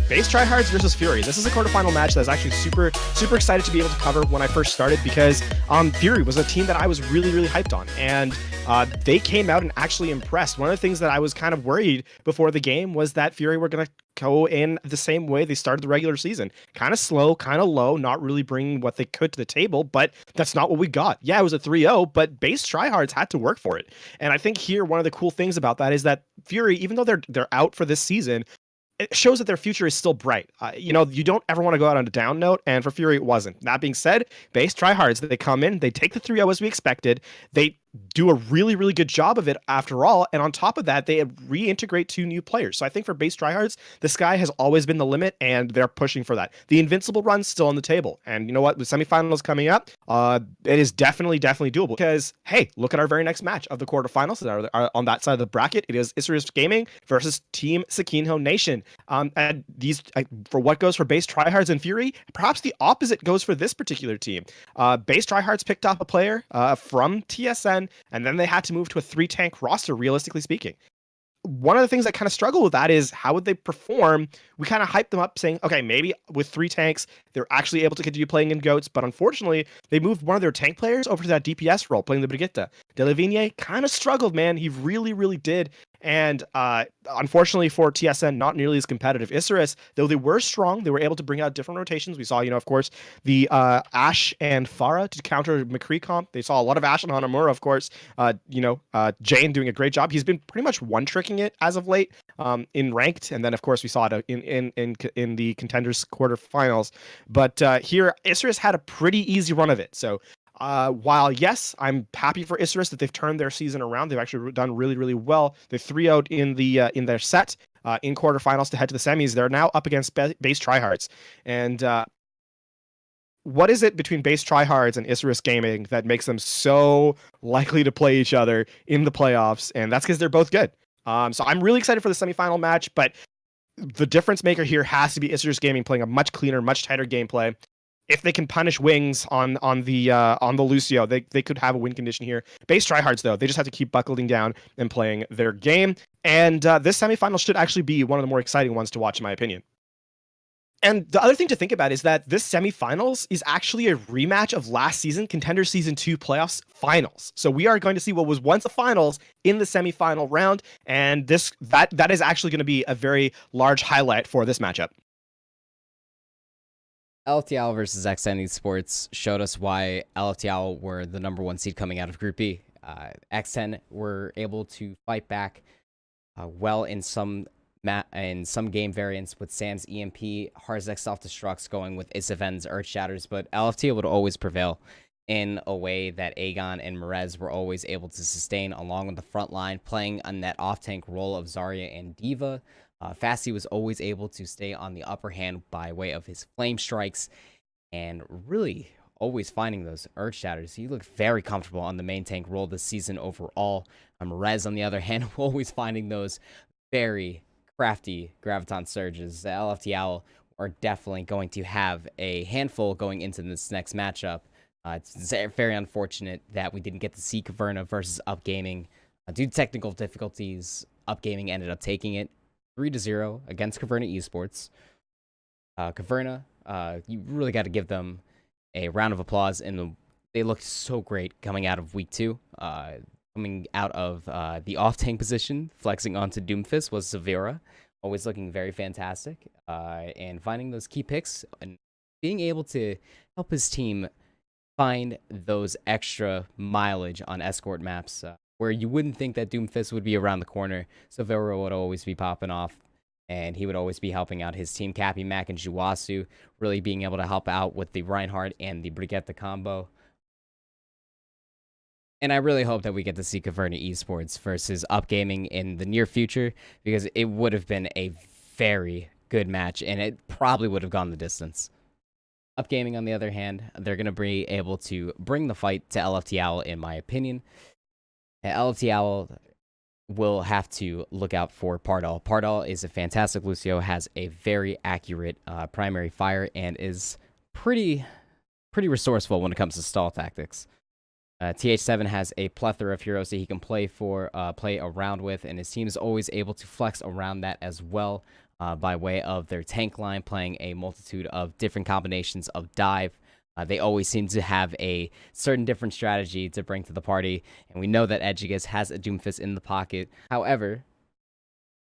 Base Tryhards versus Fury. This is a quarterfinal match that I was actually super excited to be able to cover when I first started because Fury was a team that I was really hyped on, and they came out and actually impressed. One of the things that I was kind of worried before the game was that Fury were going to go in the same way they started the regular season. Kind of slow, kind of low, not really bringing what they could to the table, but that's not what we got. Yeah, it was a 3-0, but Base Tryhards had to work for it. And I think here, one of the cool things about that is that Fury, even though they're out for this season, it shows that their future is still bright. You don't ever want to go out on a down note, and for Fury, it wasn't. That being said, Base Tryhards, they come in, they take the 3-0 as we expected. They do a really good job of it after all, and on top of that, they reintegrate 2 new players. So I think for Base Tryhards, the sky has always been the limit, and they're pushing for that. The Invincible run's still on the table, and you know what? With semifinals coming up, it is definitely doable, because, hey, look at our very next match of the quarterfinals that are on that side of the bracket. It is Isrius Gaming versus Team Sakinho Nation. And these, for what goes for Base Tryhards and Fury, perhaps the opposite goes for this particular team. Base Tryhards picked up a player from TSN, and then they had to move to a 3-tank roster, realistically speaking. One of the things that kind of struggle with that is how would they perform? We kind of hyped them up saying, okay, maybe with 3 tanks, they're actually able to continue playing in GOATs, but unfortunately, they moved one of their tank players over to that DPS role, playing the Brigitte. Delavigne kind of struggled, man. He really did. And unfortunately for TSN, not nearly as competitive. Isrius, though they were strong, they were able to bring out different rotations. We saw, of course, the Ashe and Pharah to counter McCree comp. They saw a lot of Ashe and Hanamura, of course. Jane doing a great job. He's been pretty much one-tricking it as of late in ranked, and then of course we saw it in the Contenders quarterfinals. But here, Isrius had a pretty easy run of it. So while yes, I'm happy for Isrius that they've turned their season around. They've actually done really well. They 3-0'd in their set in quarterfinals to head to the semis. They're now up against Base Tryhards. And what is it between Base Tryhards and Isrius Gaming that makes them so likely to play each other in the playoffs? And that's because they're both good. So I'm really excited for the semifinal match, but the difference maker here has to be Isrius Gaming playing a much cleaner, much tighter gameplay. If they can punish Wings on the Lucio, they could have a win condition here. Base Tryhards, though, they just have to keep buckling down and playing their game. And this semifinal should actually be one of the more exciting ones to watch, in my opinion. And the other thing to think about is that this semifinals is actually a rematch of last season, Contender Season 2 playoffs finals. So we are going to see what was once a finals in the semifinal round, and that is actually going to be a very large highlight for this matchup. LFTL versus X10 Esports showed us why LFTL were the #1 seed coming out of Group B. X10 were able to fight back well in some game variants with Sam's EMP, Harzek self-destructs going with Isaven's Earth Shatters, but LFTL would always prevail in a way that Aegon and Merez were always able to sustain along with the front line, playing a net off-tank role of Zarya and D.Va. Fasty was always able to stay on the upper hand by way of his flame strikes and really always finding those Earth Shatters. He looked very comfortable on the main tank role this season overall. Merez, on the other hand, always finding those very crafty Graviton Surges. The LFTL are definitely going to have a handful going into this next matchup. It's very unfortunate that we didn't get to see Caverna versus Upgaming. Due to technical difficulties, Upgaming ended up taking it 3-0 against Caverna Esports. Caverna, you really got to give them a round of applause. They looked so great coming out of week 2. Coming out of the off-tank position, flexing onto Doomfist was Severa, always looking very fantastic. And finding those key picks and being able to help his team find those extra mileage on escort maps where you wouldn't think that Doomfist would be around the corner. Severa would always be popping off, and he would always be helping out his team. Cappy, Mac, and Juwasu really being able to help out with the Reinhardt and the Brigitte combo. And I really hope that we get to see Caverna Esports versus Upgaming in the near future, because it would have been a very good match, and it probably would have gone the distance. Upgaming, on the other hand, they're going to be able to bring the fight to LFTL, in my opinion. LFTL will have to look out for Pardal. Pardal is a fantastic Lucio, has a very accurate primary fire, and is pretty resourceful when it comes to stall tactics. TH7 has a plethora of heroes that he can play around with, and his team is always able to flex around that as well, by way of their tank line playing a multitude of different combinations of dive. They always seem to have a certain different strategy to bring to the party, and we know that Edgigus has a Doomfist in the pocket. However,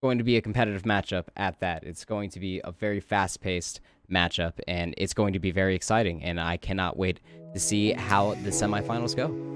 going to be a competitive matchup at that. It's going to be a very fast-paced matchup, and it's going to be very exciting, and I cannot wait to see how the semifinals go.